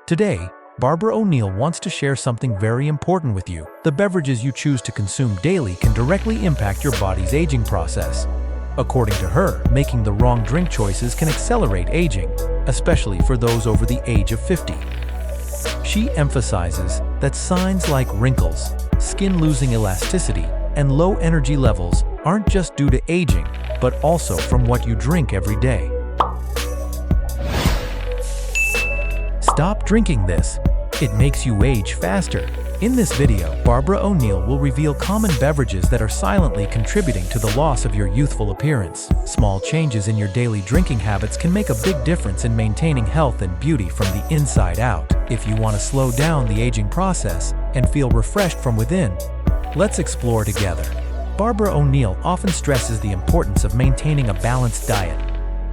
Today, Barbara O'Neill wants to share something very important with you. The beverages you choose to consume daily can directly impact your body's aging process. According to her, making the wrong drink choices can accelerate aging, especially for those over the age of 50. She emphasizes that signs like wrinkles, skin losing elasticity, and low energy levels aren't just due to aging, but also from what you drink every day. Stop drinking this. It makes you age faster. In this video, Barbara O'Neill will reveal common beverages that are silently contributing to the loss of your youthful appearance. Small changes in your daily drinking habits can make a big difference in maintaining health and beauty from the inside out. If you want to slow down the aging process and feel refreshed from within, let's explore together. Barbara O'Neill often stresses the importance of maintaining a balanced diet,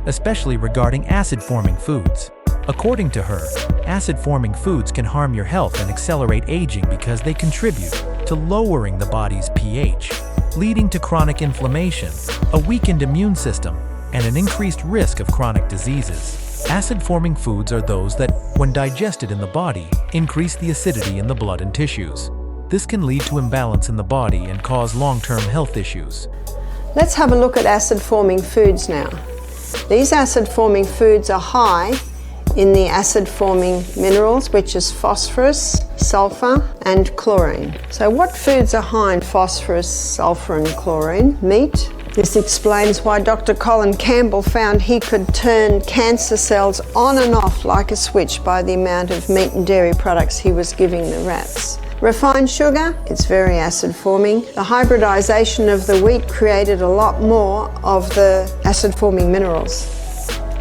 especially regarding acid-forming foods. According to her, acid-forming foods can harm your health and accelerate aging because they contribute to lowering the body's pH, leading to chronic inflammation, a weakened immune system, and an increased risk of chronic diseases. Acid-forming foods are those that, when digested in the body, increase the acidity in the blood and tissues. This can lead to imbalance in the body and cause long-term health issues. Let's have a look at acid-forming foods now. These acid-forming foods are high in the acid-forming minerals, which is phosphorus, sulfur, and chlorine. So what foods are high in phosphorus, sulfur, and chlorine? Meat. This explains why Dr. Colin Campbell found he could turn cancer cells on and off like a switch by the amount of meat and dairy products he was giving the rats. Refined sugar, it's very acid-forming. The hybridization of the wheat created a lot more of the acid-forming minerals.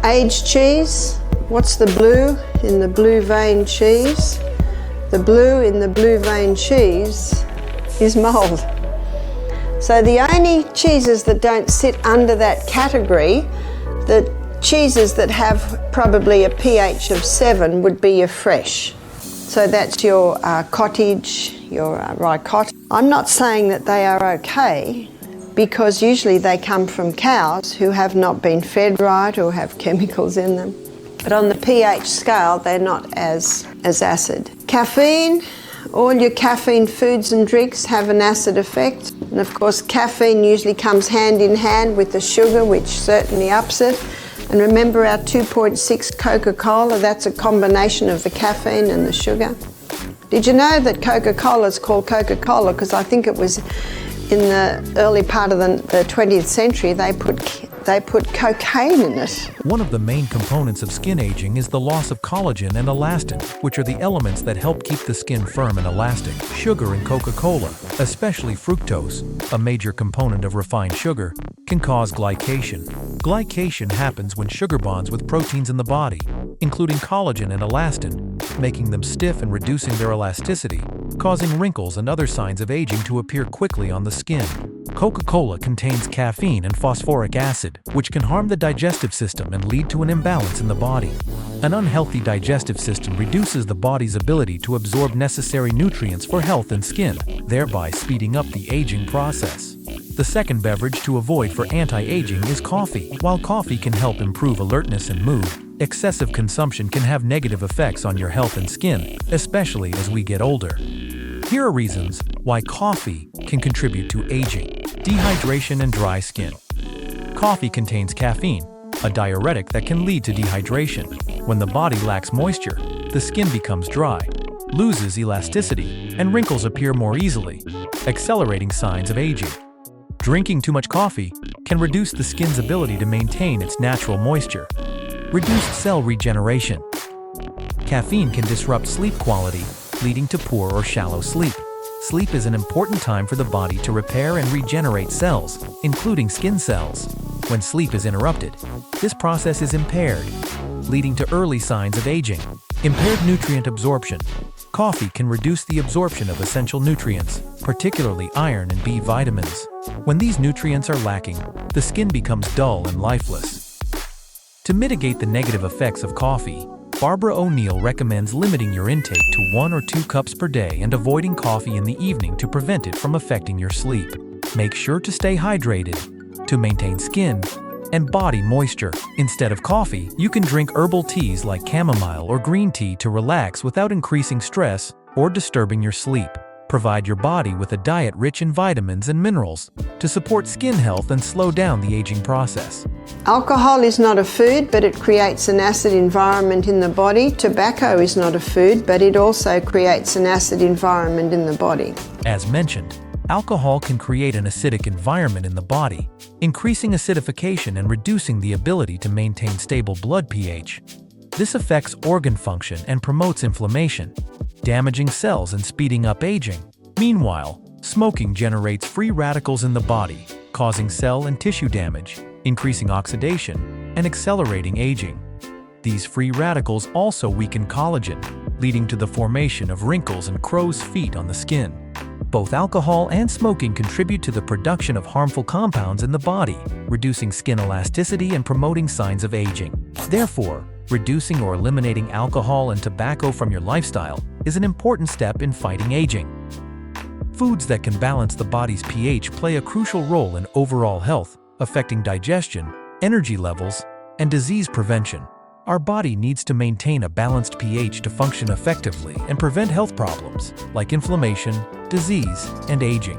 Aged cheese. What's the blue in the blue vein cheese? The blue in the blue vein cheese is mold. So the only cheeses that don't sit under that category, the cheeses that have probably a pH of 7 would be your fresh. So that's your cottage, your ricotta. I'm not saying that they are okay, because usually they come from cows who have not been fed right or have chemicals in them. But on the pH scale, they're not as acid. Caffeine, all your caffeine foods and drinks have an acid effect. And of course, caffeine usually comes hand in hand with the sugar, which certainly ups it. And remember our 2.6 Coca-Cola, that's a combination of the caffeine and the sugar. Did you know that Coca-Cola is called Coca-Cola? Because I think it was in the early part of the 20th century, they put cocaine in it. One of the main components of skin aging is the loss of collagen and elastin, which are the elements that help keep the skin firm and elastic. Sugar in Coca-Cola, especially fructose, a major component of refined sugar, can cause glycation. Glycation happens when sugar bonds with proteins in the body, including collagen and elastin, making them stiff and reducing their elasticity, causing wrinkles and other signs of aging to appear quickly on the skin. Coca-Cola contains caffeine and phosphoric acid, which can harm the digestive system and lead to an imbalance in the body. An unhealthy digestive system reduces the body's ability to absorb necessary nutrients for health and skin, thereby speeding up the aging process. The second beverage to avoid for anti-aging is coffee. While coffee can help improve alertness and mood, excessive consumption can have negative effects on your health and skin, especially as we get older. Here are reasons why coffee can contribute to aging. Dehydration and dry skin. Coffee contains caffeine, a diuretic that can lead to dehydration. When the body lacks moisture, the skin becomes dry, loses elasticity, and wrinkles appear more easily, accelerating signs of aging. Drinking too much coffee can reduce the skin's ability to maintain its natural moisture. Reduced cell regeneration. Caffeine can disrupt sleep quality, leading to poor or shallow sleep. Sleep is an important time for the body to repair and regenerate cells, including skin cells. When sleep is interrupted, this process is impaired, leading to early signs of aging. Impaired nutrient absorption. Coffee can reduce the absorption of essential nutrients, particularly iron and B vitamins. When these nutrients are lacking, the skin becomes dull and lifeless. To mitigate the negative effects of coffee, Barbara O'Neill recommends limiting your intake to 1 or 2 cups per day and avoiding coffee in the evening to prevent it from affecting your sleep. Make sure to stay hydrated, to maintain skin and body moisture. Instead of coffee, you can drink herbal teas like chamomile or green tea to relax without increasing stress or disturbing your sleep. Provide your body with a diet rich in vitamins and minerals to support skin health and slow down the aging process. Alcohol is not a food, but it creates an acid environment in the body. Tobacco is not a food, but it also creates an acid environment in the body. As mentioned, alcohol can create an acidic environment in the body, increasing acidification and reducing the ability to maintain stable blood pH. This affects organ function and promotes inflammation, damaging cells and speeding up aging. Meanwhile, smoking generates free radicals in the body, causing cell and tissue damage, increasing oxidation, and accelerating aging. These free radicals also weaken collagen, leading to the formation of wrinkles and crow's feet on the skin. Both alcohol and smoking contribute to the production of harmful compounds in the body, reducing skin elasticity and promoting signs of aging. Therefore, reducing or eliminating alcohol and tobacco from your lifestyle is an important step in fighting aging. Foods that can balance the body's pH play a crucial role in overall health, affecting digestion, energy levels, and disease prevention. Our body needs to maintain a balanced pH to function effectively and prevent health problems like inflammation, disease, and aging.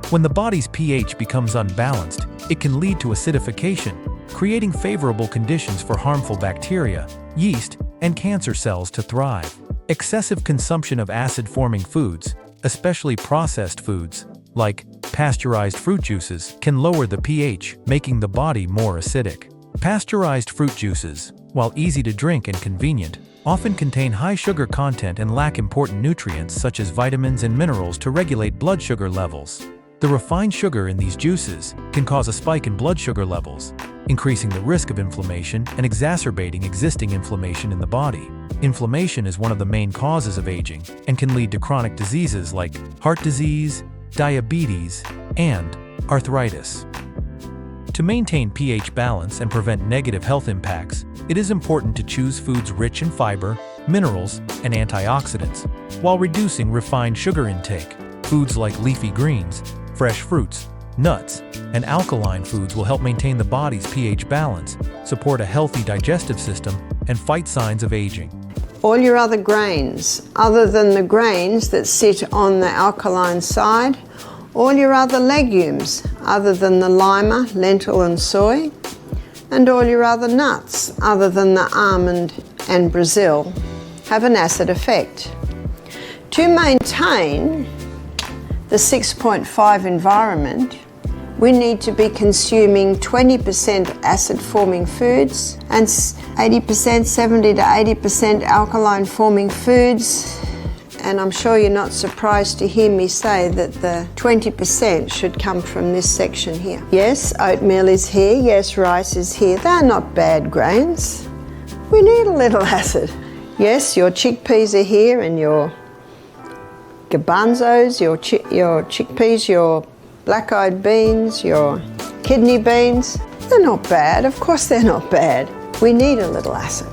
When the body's pH becomes unbalanced, it can lead to acidification, creating favorable conditions for harmful bacteria, yeast, and cancer cells to thrive. Excessive consumption of acid-forming foods, especially processed foods, like pasteurized fruit juices, can lower the pH, making the body more acidic. Pasteurized fruit juices, while easy to drink and convenient, often contain high sugar content and lack important nutrients such as vitamins and minerals to regulate blood sugar levels. The refined sugar in these juices can cause a spike in blood sugar levels, increasing the risk of inflammation and exacerbating existing inflammation in the body. Inflammation is one of the main causes of aging and can lead to chronic diseases like heart disease, diabetes, and arthritis. To maintain pH balance and prevent negative health impacts, it is important to choose foods rich in fiber, minerals, and antioxidants, while reducing refined sugar intake. Foods like leafy greens, fresh fruits, nuts, and alkaline foods will help maintain the body's pH balance, support a healthy digestive system, and fight signs of aging. All your other grains, other than the grains that sit on the alkaline side, all your other legumes, other than the lima, lentil and soy, and all your other nuts, other than the almond and Brazil, have an acid effect. To maintain the 6.5 environment, we need to be consuming 20% acid-forming foods and 80%, 70 to 80% alkaline-forming foods. And I'm sure you're not surprised to hear me say that the 20% should come from this section here. Yes, oatmeal is here. Yes, rice is here. They're not bad grains. We need a little acid. Yes, your chickpeas are here, and your garbanzos, your chickpeas, your black-eyed beans, your kidney beans. They're not bad. Of course they're not bad. We need a little acid.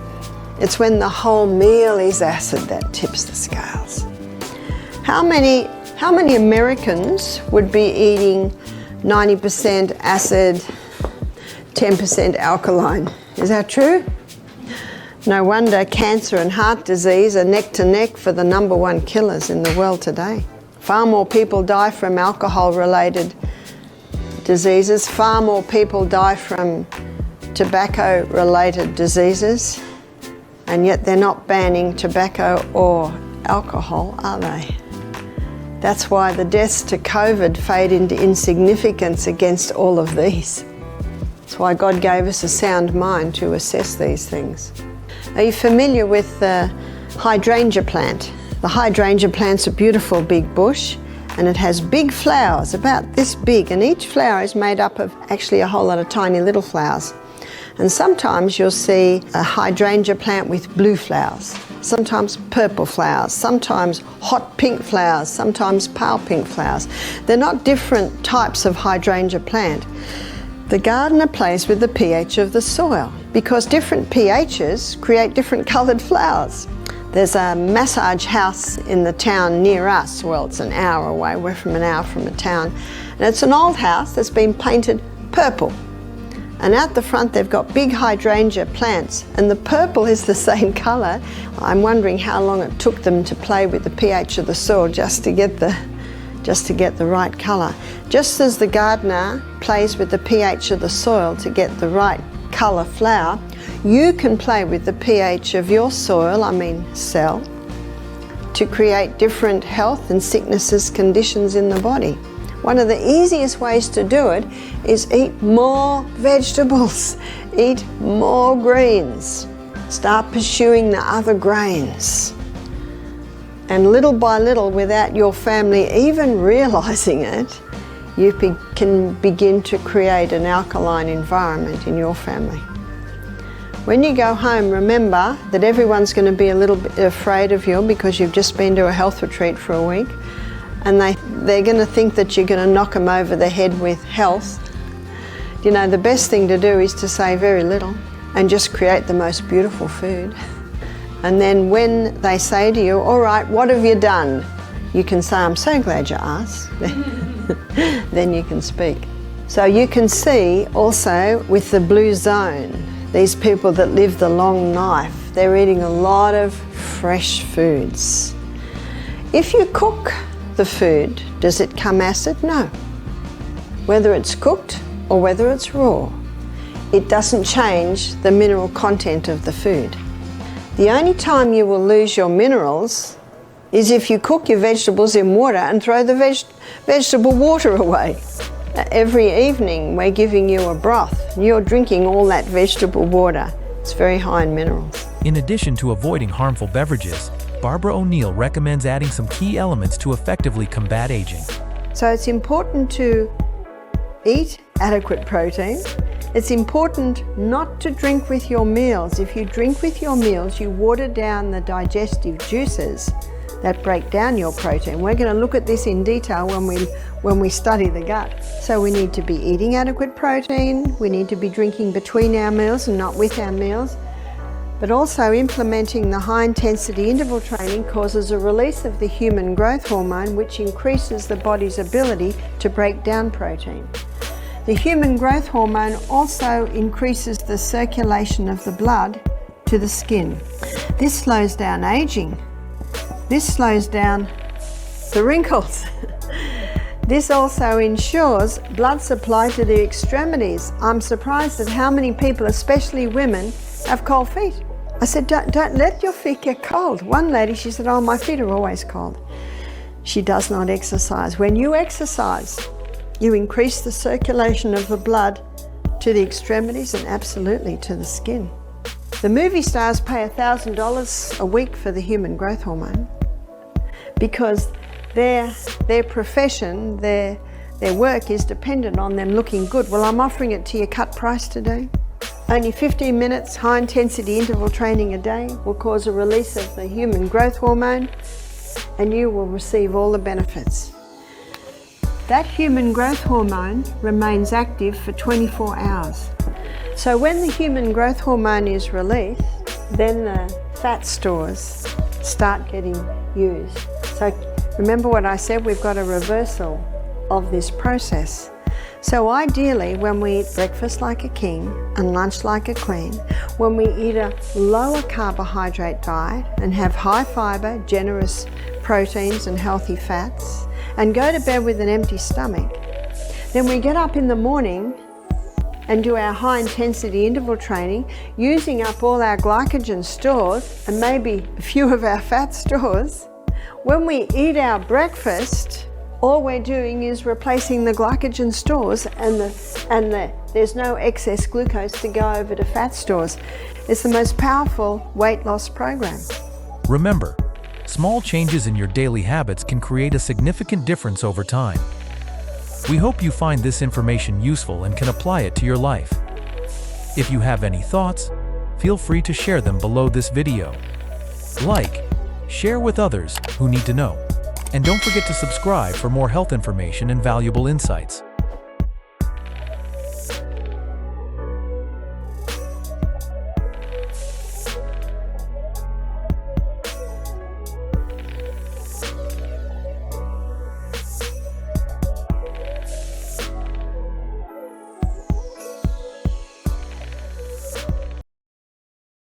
It's when the whole meal is acid that tips the scales. How many Americans would be eating 90% acid, 10% alkaline? Is that true? No wonder cancer and heart disease are neck to neck for the #1 killers in the world today. Far more people die from alcohol-related diseases. Far more people die from tobacco-related diseases. And yet they're not banning tobacco or alcohol, are they? That's why the deaths to COVID fade into insignificance against all of these. That's why God gave us a sound mind to assess these things. Are you familiar with the hydrangea plant? The hydrangea plant's a beautiful big bush, and it has big flowers, about this big, and each flower is made up of actually a whole lot of tiny little flowers. And sometimes you'll see a hydrangea plant with blue flowers, sometimes purple flowers, sometimes hot pink flowers, sometimes pale pink flowers. They're not different types of hydrangea plant. The gardener plays with the pH of the soil because different pHs create different coloured flowers. There's a massage house in the town near us. Well, it's an hour away. We're from an hour from a town. And it's an old house that's been painted purple. And out the front they've got big hydrangea plants, and the purple is the same colour. I'm wondering how long it took them to play with the pH of the soil just to get the right colour. Just as the gardener plays with the pH of the soil to get the right colour flower, you can play with the pH of your soil, cell, to create different health and sicknesses conditions in the body. One of the easiest ways to do it is eat more vegetables, eat more greens, start pursuing the other grains. And little by little, without your family even realizing it, you can begin to create an alkaline environment in your family. When you go home, remember that everyone's going to be a little bit afraid of you because you've just been to a health retreat for a week, and they're going to think that you're going to knock them over the head with health. You know, the best thing to do is to say very little and just create the most beautiful food. And then when they say to you, all right, what have you done? You can say, I'm so glad you asked. Then you can speak. So you can see also with the blue zone, these people that live the long life, they're eating a lot of fresh foods. If you cook the food, does it come acid? No. Whether it's cooked or whether it's raw, it doesn't change the mineral content of the food. The only time you will lose your minerals is if you cook your vegetables in water and throw the vegetable water away. Every evening we're giving you a broth. You're drinking all that vegetable water. It's very high in minerals. In addition to avoiding harmful beverages, Barbara O'Neill recommends adding some key elements to effectively combat aging. So it's important to eat adequate protein. It's important not to drink with your meals. If you drink with your meals, you water down the digestive juices that break down your protein. We're going to look at this in detail when we study the gut. So we need to be eating adequate protein, we need to be drinking between our meals and not with our meals, but also implementing the high-intensity interval training causes a release of the human growth hormone, which increases the body's ability to break down protein. The human growth hormone also increases the circulation of the blood to the skin. This slows down aging. This slows down the wrinkles. This also ensures blood supply to the extremities. I'm surprised at how many people, especially women, have cold feet. I said, don't let your feet get cold. One lady, she said, oh, my feet are always cold. She does not exercise. When you exercise, you increase the circulation of the blood to the extremities and absolutely to the skin. The movie stars pay $1,000 a week for the human growth hormone because their profession, their work is dependent on them looking good. Well, I'm offering it to you cut price today. Only 15 minutes high intensity interval training a day will cause a release of the human growth hormone and you will receive all the benefits. That human growth hormone remains active for 24 hours. So when the human growth hormone is released, then the fat stores start getting used. So remember what I said, we've got a reversal of this process. So ideally, when we eat breakfast like a king and lunch like a queen, when we eat a lower carbohydrate diet and have high fiber, generous proteins and healthy fats, and go to bed with an empty stomach, then we get up in the morning and do our high intensity interval training, using up all our glycogen stores and maybe a few of our fat stores. When we eat our breakfast, all we're doing is replacing the glycogen stores and there's no excess glucose to go over to fat stores. It's the most powerful weight loss program. Remember, small changes in your daily habits can create a significant difference over time. We hope you find this information useful and can apply it to your life. If you have any thoughts, feel free to share them below this video. Like, share with others who need to know. And don't forget to subscribe for more health information and valuable insights.